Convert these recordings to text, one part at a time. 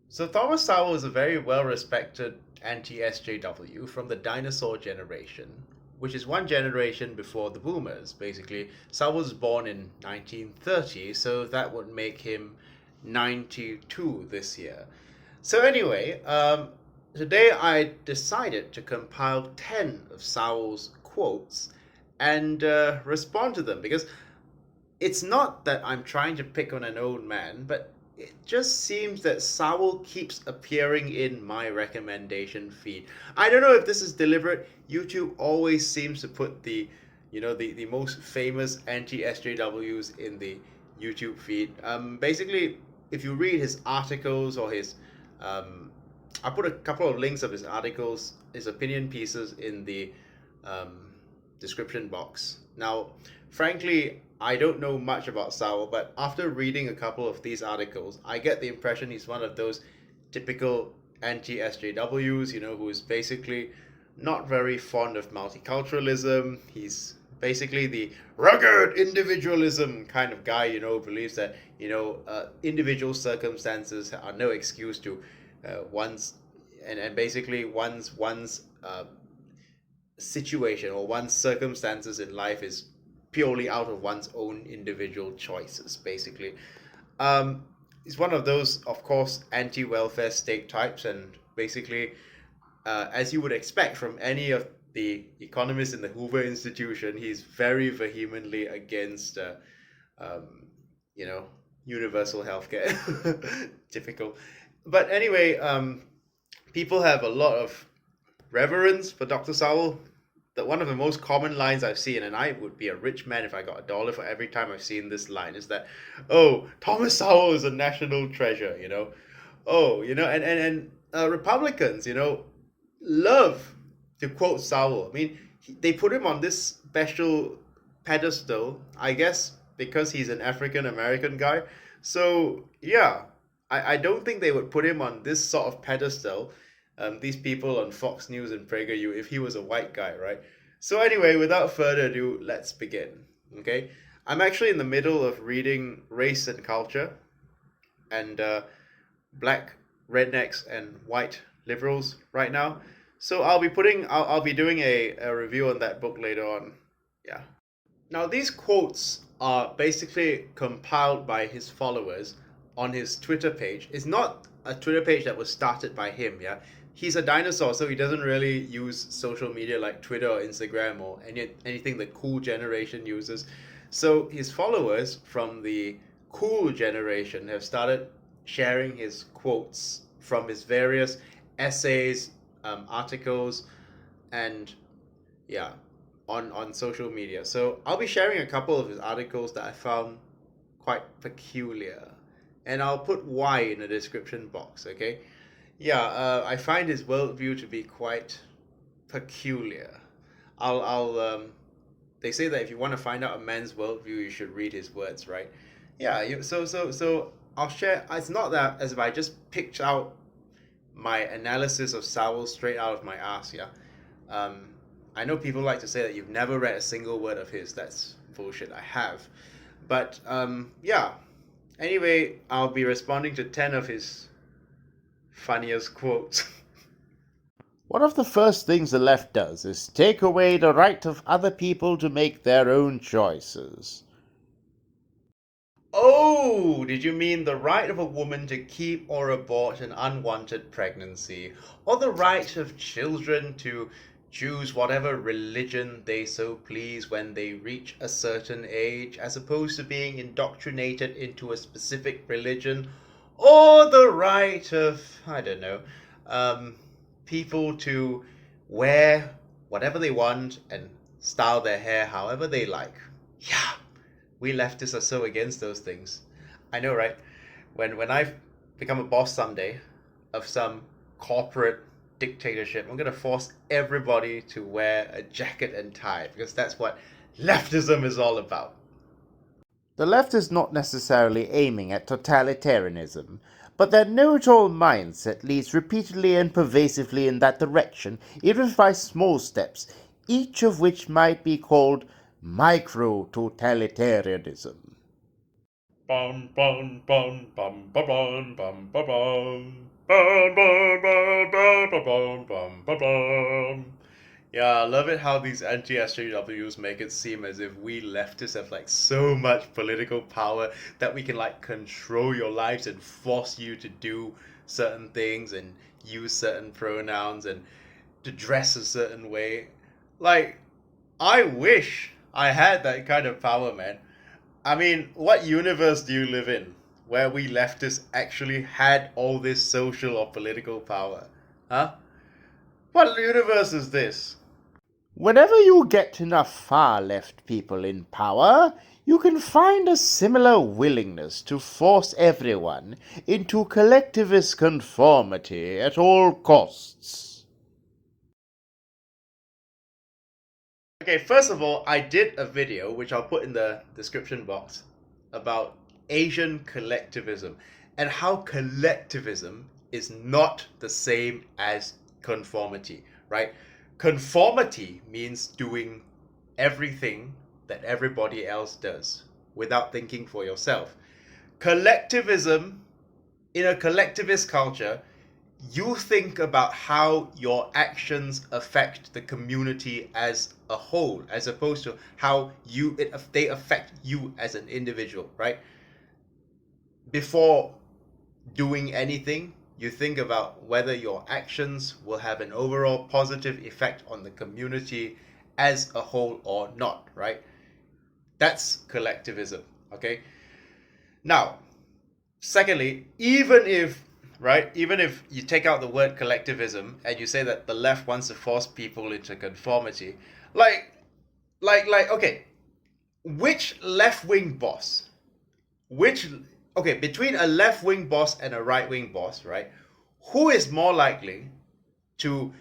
So Thomas Sowell is a very well-respected anti-SJW from the dinosaur generation, which is one generation before the boomers. Basically, Sowell was born in 1930, so that would make him 92 this year. So anyway, today I decided to compile 10 of Sowell's quotes and respond to them because it's not that I'm trying to pick on an old man, but it just seems that Sowell keeps appearing in my recommendation feed. I don't know if this is deliberate. YouTube always seems to put the most famous anti-SJWs in the YouTube feed. Basically, if you read his articles or I put a couple of links of his articles, his opinion pieces in the um, description box. Now, frankly, I don't know much about Sowell, but after reading a couple of these articles, I get the impression he's one of those typical anti SJWs, who is basically not very fond of multiculturalism. He's basically the rugged individualism kind of guy, believes that, individual circumstances are no excuse to one's and basically one's situation or one's circumstances in life is purely out of one's own individual choices, basically. He's one of those, of course, anti welfare state types, and basically, as you would expect from any of the economists in the Hoover Institution, he's very vehemently against, um, you know, universal healthcare. Typical. But anyway, people have a lot of reverence for Dr. Sowell. That one of the most common lines I've seen, and I would be a rich man if I got $1 for every time I've seen this line, is that, oh, Thomas Sowell is a national treasure. Oh, and Republicans, love to quote Sowell. I mean, they put him on this special pedestal, I guess, because he's an African American guy. So, yeah, I don't think they would put him on this sort of pedestal, these people on Fox News and PragerU, if he was a white guy, right? So anyway, without further ado, let's begin. Okay, I'm actually in the middle of reading Race and Culture and Black Rednecks and White Liberals right now. So I'll be doing a review on that book later on. Yeah. Now these quotes are basically compiled by his followers on his Twitter page. It's not a Twitter page that was started by him, yeah. He's a dinosaur, so he doesn't really use social media like Twitter or Instagram or anything the cool generation uses. So his followers from the cool generation have started sharing his quotes from his various essays, articles, and yeah, on social media. So I'll be sharing a couple of his articles that I found quite peculiar, and I'll put why in the description box. Okay, yeah, I find his worldview to be quite peculiar. I'll. They say that if you want to find out a man's worldview, you should read his words, right? Yeah. So I'll share. It's not that as if I just picked out my analysis of Sowell straight out of my ass. Yeah. Um, I know people like to say that you've never read a single word of his. That's bullshit. I have, but yeah. Anyway, I'll be responding to 10 of his funniest quotes. One of the first things the left does is take away the right of other people to make their own choices. Oh, did you mean the right of a woman to keep or abort an unwanted pregnancy? Or the right of children to choose whatever religion they so please when they reach a certain age, as opposed to being indoctrinated into a specific religion? Or the right of, I don't know, um, people to wear whatever they want and style their hair however they like? Yeah, we leftists are so against those things. I know, right? When I become a boss someday of some corporate dictatorship, I'm gonna force everybody to wear a jacket and tie because that's what leftism is all about. The left is not necessarily aiming at totalitarianism, but their know-it-all mindset leads repeatedly and pervasively in that direction, even by small steps, each of which might be called micro-totalitarianism. Bum bum bum bum bum bum bum bum bum. Bum bum bum bum bum bum bum bum. Yeah, I love it how these anti-SJWs make it seem as if we leftists have like so much political power that we can like control your lives and force you to do certain things and use certain pronouns and to dress a certain way. Like, I wish I had that kind of power, man. I mean, what universe do you live in where we leftists actually had all this social or political power? Huh? What universe is this? Whenever you get enough far left people in power, you can find a similar willingness to force everyone into collectivist conformity at all costs. Okay, first of all, I did a video, which I'll put in the description box, about Asian collectivism and how collectivism is not the same as conformity, right? Conformity means doing everything that everybody else does without thinking for yourself. Collectivism, in a collectivist culture, you think about how your actions affect the community as a whole, as opposed to how they affect you as an individual, right? Before doing anything, you think about whether your actions will have an overall positive effect on the community as a whole or not, right? That's collectivism, okay? Now, secondly, even if you take out the word collectivism and you say that the left wants to force people into conformity, like okay, which left-wing boss, which okay, between a left-wing boss and a right-wing boss, right? Who is more likely to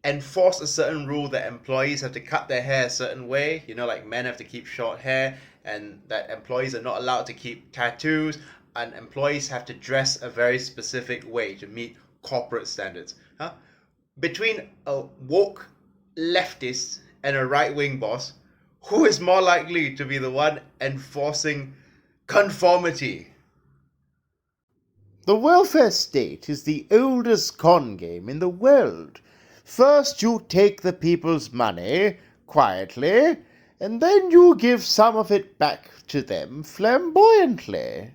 enforce a certain rule that employees have to cut their hair a certain way, like men have to keep short hair, and that employees are not allowed to keep tattoos, and employees have to dress a very specific way to meet corporate standards? Huh? Between a woke leftist and a right wing boss, who is more likely to be the one enforcing conformity? The welfare state is the oldest con game in the world. First you take the people's money, quietly, and then you give some of it back to them flamboyantly.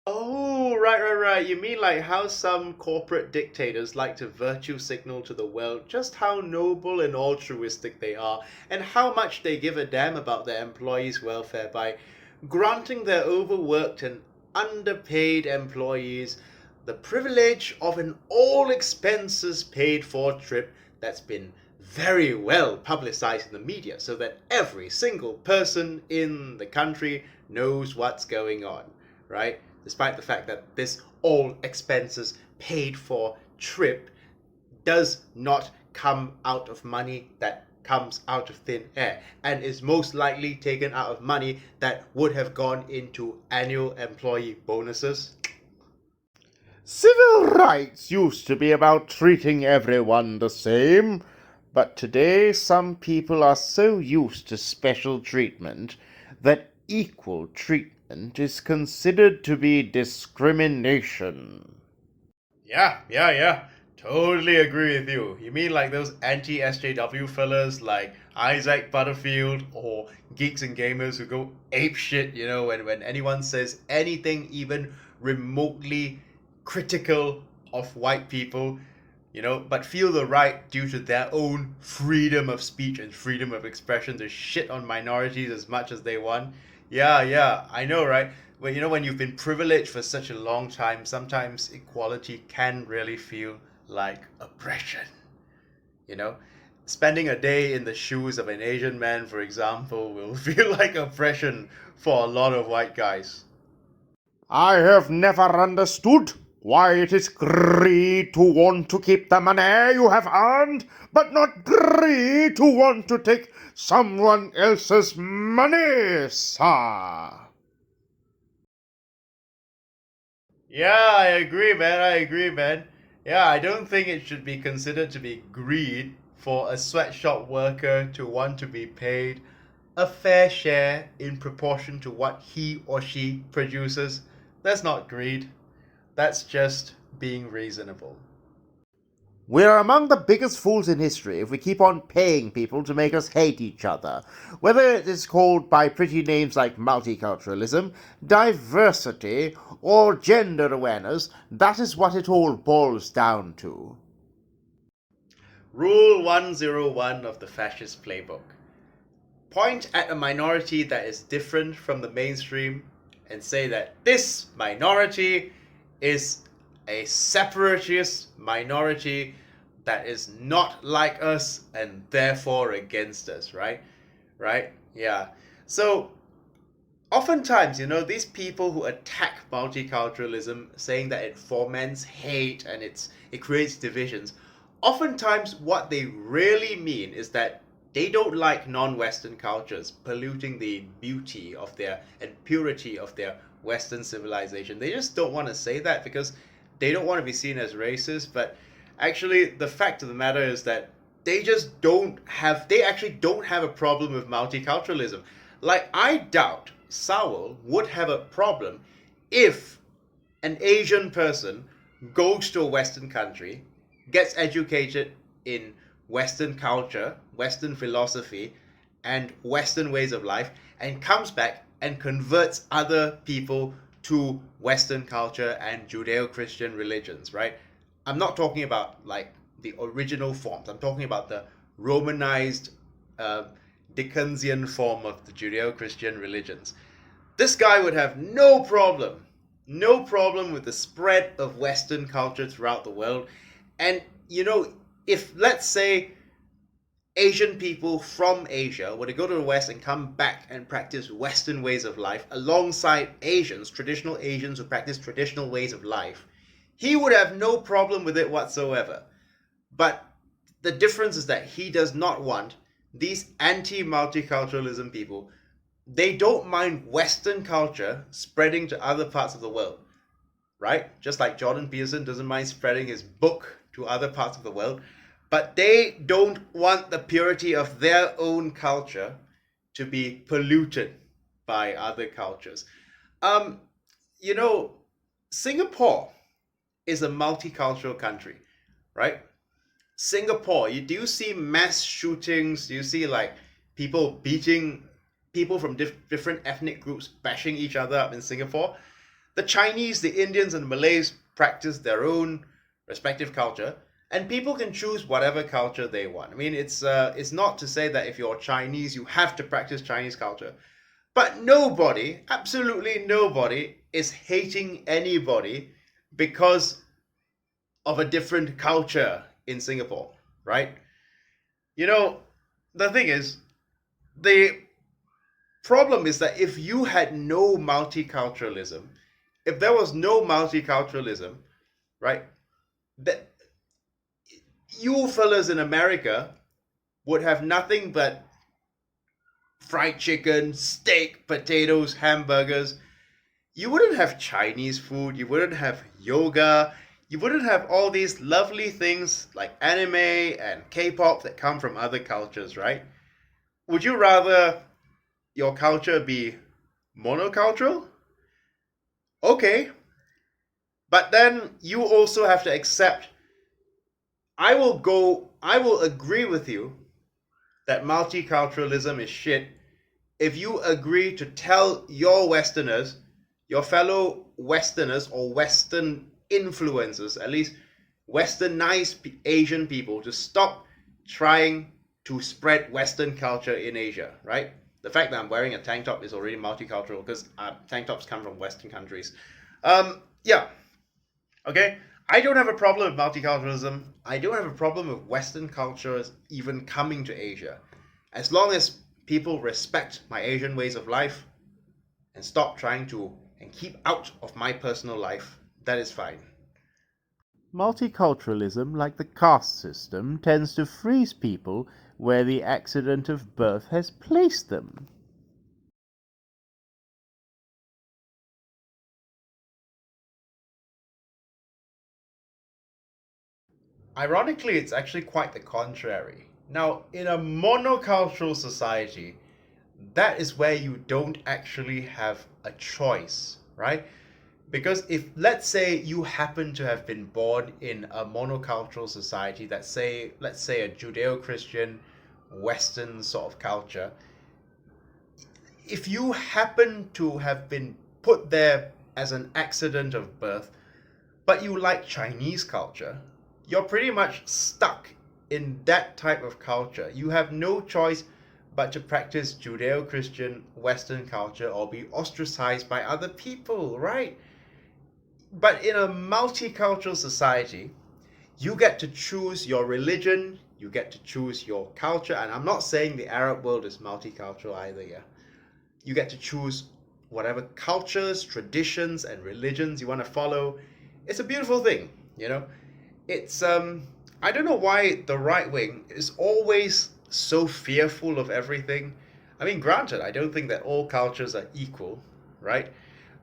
Oh, right. You mean like how some corporate dictators like to virtue signal to the world just how noble and altruistic they are, and how much they give a damn about their employees' welfare by granting their overworked and underpaid employees the privilege of an all expenses paid for trip that's been very well publicized in the media so that every single person in the country knows what's going on, right? Despite the fact that this all expenses paid for trip does not come out of money that comes out of thin air and is most likely taken out of money that would have gone into annual employee bonuses. Civil rights used to be about treating everyone the same, but today some people are so used to special treatment that equal treatment is considered to be discrimination. Yeah. Totally agree with you. You mean like those anti-SJW fellas like Isaac Butterfield or geeks and gamers who go ape shit, when anyone says anything even remotely critical of white people, but feel the right due to their own freedom of speech and freedom of expression to shit on minorities as much as they want. Yeah, I know, right? But when you've been privileged for such a long time, sometimes equality can really feel like oppression. You know? Spending a day in the shoes of an Asian man, for example, will feel like oppression for a lot of white guys. I have never understood why it is greed to want to keep the money you have earned, but not greed to want to take someone else's money, sir. Yeah, I agree, man. Yeah, I don't think it should be considered to be greed for a sweatshop worker to want to be paid a fair share in proportion to what he or she produces. That's not greed. That's just being reasonable. We're among the biggest fools in history if we keep on paying people to make us hate each other, whether it is called by pretty names like multiculturalism, diversity, or gender awareness. That is what it all boils down to. Rule 101 of the fascist playbook. Point at a minority that is different from the mainstream and say that this minority is a separatist minority that is not like us and therefore against us, right? Right? Yeah. So, oftentimes, these people who attack multiculturalism, saying that it foments hate and it creates divisions, oftentimes what they really mean is that they don't like non-Western cultures polluting the beauty of their and purity of their Western civilization. They just don't want to say that because they don't want to be seen as racist. But actually, the fact of the matter is that they actually don't have a problem with multiculturalism. Like, I doubt Sowell would have a problem if an Asian person goes to a Western country, gets educated in Western culture, Western philosophy, and Western ways of life, and comes back and converts other people to Western culture and Judeo-Christian religions, right? I'm not talking about like the original forms. I'm talking about the Romanized uh, Dickensian form of the Judeo-Christian religions. This guy would have no problem with the spread of Western culture throughout the world. And, if let's say Asian people from Asia were to go to the West and come back and practice Western ways of life alongside Asians, traditional Asians who practice traditional ways of life, he would have no problem with it whatsoever. But the difference is that he does not want these anti-multiculturalism people. They don't mind Western culture spreading to other parts of the world, right? Just like Jordan Peterson doesn't mind spreading his book to other parts of the world, but they don't want the purity of their own culture to be polluted by other cultures. Um, you know, Singapore is a multicultural country, right? Singapore, do you see mass shootings? Do you see like people beating people from different ethnic groups bashing each other up in Singapore? The Chinese, the Indians, and the Malays practice their own respective culture, and people can choose whatever culture they want. I mean, it's not to say that if you're Chinese, you have to practice Chinese culture, but nobody, absolutely nobody, is hating anybody because of a different culture in Singapore, right? You know, the thing is, the problem is that if you had no multiculturalism, if there was no multiculturalism, right, that you fellas in America would have nothing but fried chicken, steak, potatoes, hamburgers. You wouldn't have Chinese food, you wouldn't have yoga, you wouldn't have all these lovely things like anime and K-pop that come from other cultures, right? Would you rather your culture be monocultural? Okay, but then you also have to accept I will agree with you that multiculturalism is shit if you agree to tell your Westerners, your fellow Westerners or Western influencers, at least Westernized Asian people, to stop trying to spread Western culture in Asia, right? The fact that I'm wearing a tank top is already multicultural because tank tops come from Western countries. Yeah, okay. I don't have a problem with multiculturalism. I don't have a problem with Western cultures even coming to Asia. As long as people respect my Asian ways of life and stop trying to and keep out of my personal life, that is fine. Multiculturalism, like the caste system, tends to freeze people where the accident of birth has placed them. Ironically, it's actually quite the contrary. Now, in a monocultural society, that is where you don't actually have a choice, right? Because if, let's say, you happen to have been born in a monocultural society that say, let's say, a Judeo-Christian Western sort of culture, if you happen to have been put there as an accident of birth, but you like Chinese culture, you're pretty much stuck in that type of culture. You have no choice but to practice Judeo-Christian Western culture or be ostracized by other people, right? But in a multicultural society, you get to choose your religion, you get to choose your culture, and I'm not saying the Arab world is multicultural either, yeah. You get to choose whatever cultures, traditions, and religions you want to follow. It's a beautiful thing, you know. It's I don't know why the right wing is always so fearful of everything. I mean, granted, I don't think that all cultures are equal, right?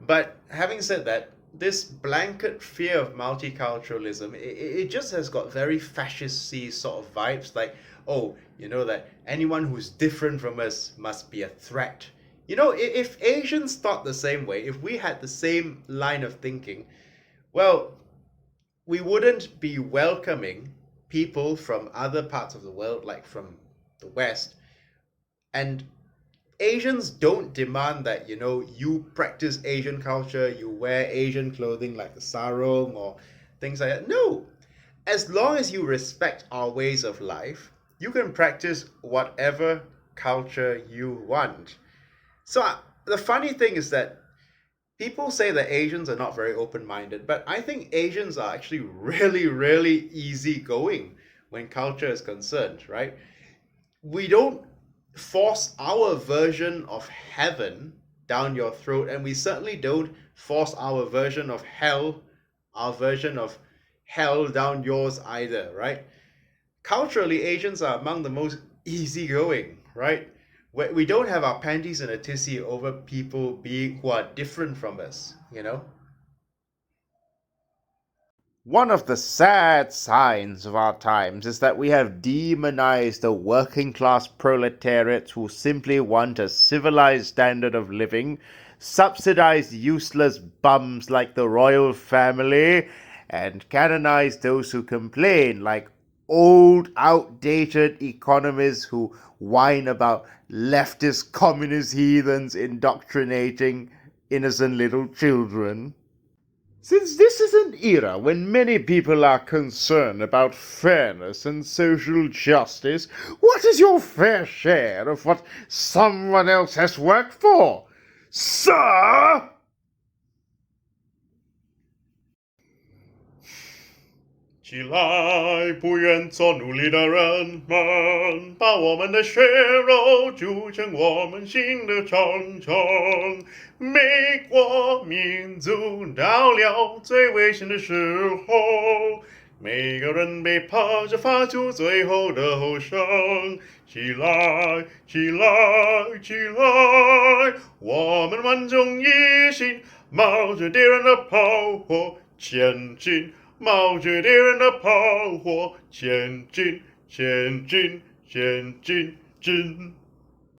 But having said that, this blanket fear of multiculturalism, it just has got very fascist-y sort of vibes, like, oh, you know, that anyone who's different from us must be a threat. You know, if Asians thought the same way, if we had the same line of thinking, well, we wouldn't be welcoming people from other parts of the world, like from the West. And Asians don't demand that, you know, you practice Asian culture, you wear Asian clothing like the sarong or things like that. No. As long as you respect our ways of life, you can practice whatever culture you want. So the funny thing is that people say that Asians are not very open-minded, but I think Asians are actually really, really easygoing when culture is concerned, right? We don't force our version of heaven down your throat, and we certainly don't force our version of hell down yours either, right? Culturally, Asians are among the most easygoing, right? We don't have our panties in a tizzy over people being who are different from us, you know? One of the sad signs of our times is that we have demonized the working class proletariats who simply want a civilized standard of living, subsidized useless bums like the royal family, and canonized those who complain like old, outdated economists who whine about leftist communist heathens indoctrinating innocent little children. Since this is an era when many people are concerned about fairness and social justice, what is your fair share of what someone else has worked for, sir? 起来，不愿做奴隶的人们，把我们的血肉筑成我们新的长城。美国民族到了最危险的时候，每个人被迫着发出最后的吼声。起来，起来，起来！我们万众一心，冒着敌人的炮火前进。冒着敌人的炮火前进，前进，前进，进。